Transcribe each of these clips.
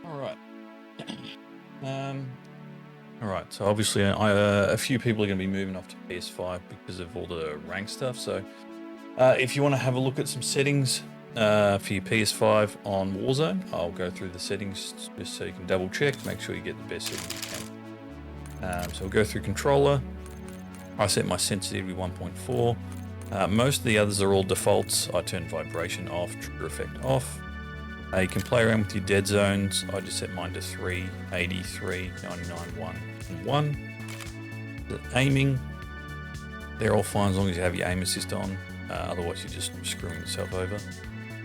All right. Um, all right. So obviously, a few people are going to be moving off to PS5 because of all the rank stuff. So if you want to have a look at some settings for your PS5 on Warzone, I'll go through the settings just so you can double check, make sure you get the best settings you can. So we'll go through controller. I set my sensitivity 1.4. Most of the others are all defaults. I turn vibration off, trigger effect off. You can play around with your dead zones. I just set mine to 3, 83, 99, 1, and 1. The aiming, they're all fine as long as you have your aim assist on. Otherwise, you're just screwing yourself over.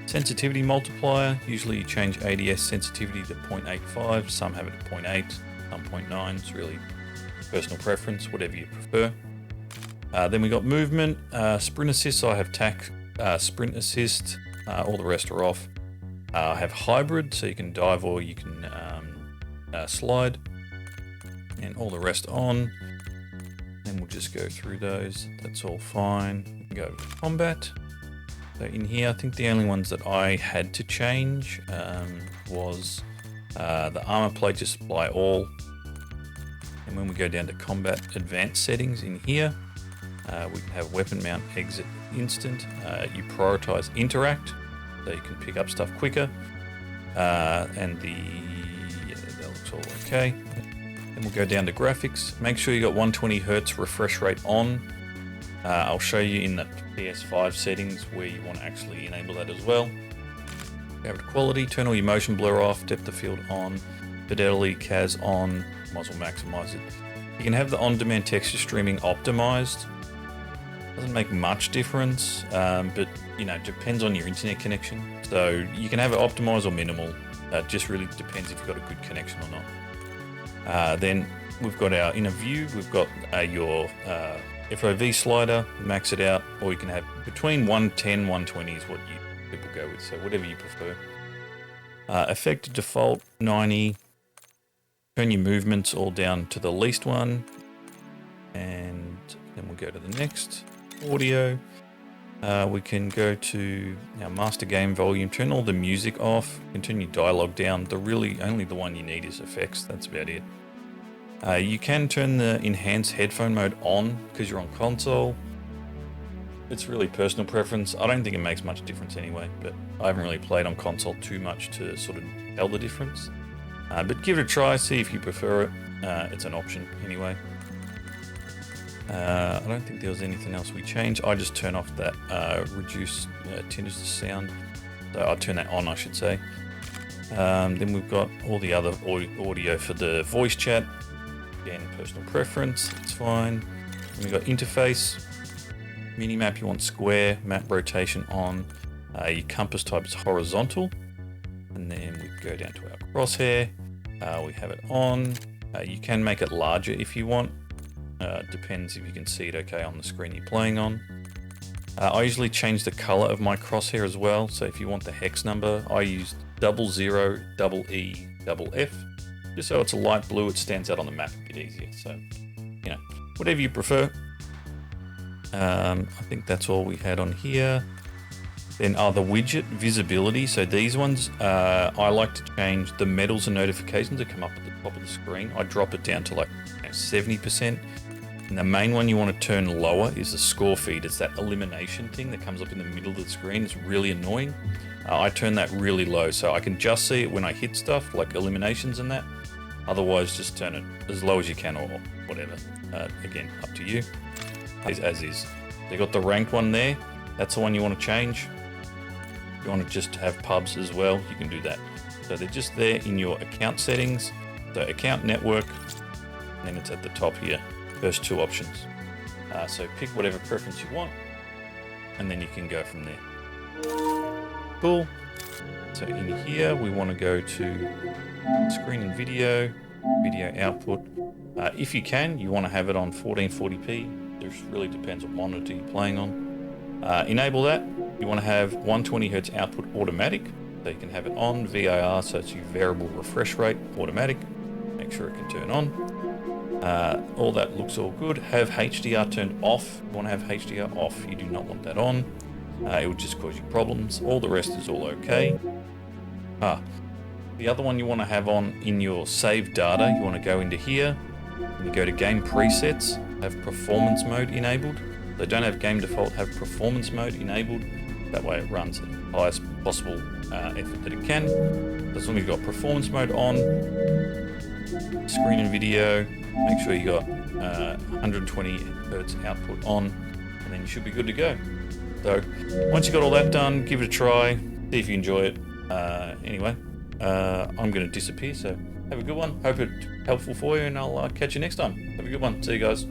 Sensitivity multiplier, usually you change ADS sensitivity to 0.85. Some have it at 0.8, some 0.9. It's really personal preference, whatever you prefer. Then we got movement, sprint assist. So I have tac, sprint assist. All the rest are off. I have hybrid, so you can dive or you can slide, and all the rest on. And we'll just go through those. That's all fine. We can go to combat. So in here, I think the only ones that I had to change was the armor plate, just apply all. And when we go down to combat advanced settings in here, we can have weapon mount, exit, instant. You prioritize interact, so you can pick up stuff quicker. And that looks all okay. Then we'll go down to graphics. Make sure you got 120 Hz refresh rate on. I'll show you in the PS5 settings where you want to actually enable that as well. Go over to quality, turn all your motion blur off, depth of field on, fidelity, CAS on, might as well maximize it. You can have the on-demand texture streaming optimized. Doesn't make much difference, but depends on your internet connection. So you can have it optimized or minimal. It just really depends if you've got a good connection or not. Then we've got our inner view. We've got your FOV slider, max it out, or you can have between 110, 120 is what people go with. So whatever you prefer. Effective default 90. Turn your movements all down to the least one, and then we'll go to the next. Audio, we can go to our master game volume, turn all the music off, and turn your dialogue down. Only the one you need is effects, that's about it. You can turn the enhanced headphone mode on because you're on console. It's really personal preference. I don't think it makes much difference anyway, but I haven't really played on console too much to sort of tell the difference. But give it a try, see if you prefer it. It's an option anyway. I don't think there was anything else we changed. I just turn off that reduce tinge to sound. So I'll turn that on, I should say. Then we've got all the other audio for the voice chat. Again, personal preference, it's fine. Then we've got interface. Minimap, you want square. Map rotation on. Your compass type is horizontal. And then we go down to our crosshair. We have it on. You can make it larger if you want. Depends if you can see it okay on the screen you're playing on. I usually change the color of my crosshair as well. So if you want the hex number, I use 00 EE F. Just so it's a light blue, it stands out on the map a bit easier. So, whatever you prefer. I think that's all we had on here. Then the widget visibility. So these ones, I like to change the medals and notifications that come up at the top of the screen. I drop it down to like 70%. And the main one you want to turn lower is the score feed. It's that elimination thing that comes up in the middle of the screen. It's really annoying. I turn that really low so I can just see it when I hit stuff like eliminations and that. Otherwise, just turn it as low as you can or whatever. Again, up to you. As is. They got the ranked one there. That's the one you want to change. If you want to just have pubs as well, you can do that. So they're just there in your account settings. So account network, and then it's at the top here. First two options. So pick whatever preference you want, and then you can go from there. Cool. So in here, we want to go to screen and video output. If you can, you want to have it on 1440p. It really depends what monitor you're playing on. Enable that. You want to have 120 Hz output automatic. So you can have it on VIR, so it's your variable refresh rate automatic. Make sure it can turn on. All that looks all good. Have HDR turned off. You want to have HDR off. You do not want that on. It will just cause you problems. All the rest is all okay. The other one you want to have on in your save data, you want to go into here, and you go to game presets, have performance mode enabled. So don't have game default, have performance mode enabled. That way it runs at the highest possible effort that it can. So as long as you've got performance mode on, screen and video, make sure you got 120 hertz output on, and then you should be good to go. So once you got all that done, give it a try, see if you enjoy it. Anyway, I'm going to disappear, so have a good one. Hope it's helpful for you, and I'll catch you next time. Have a good one. See you guys.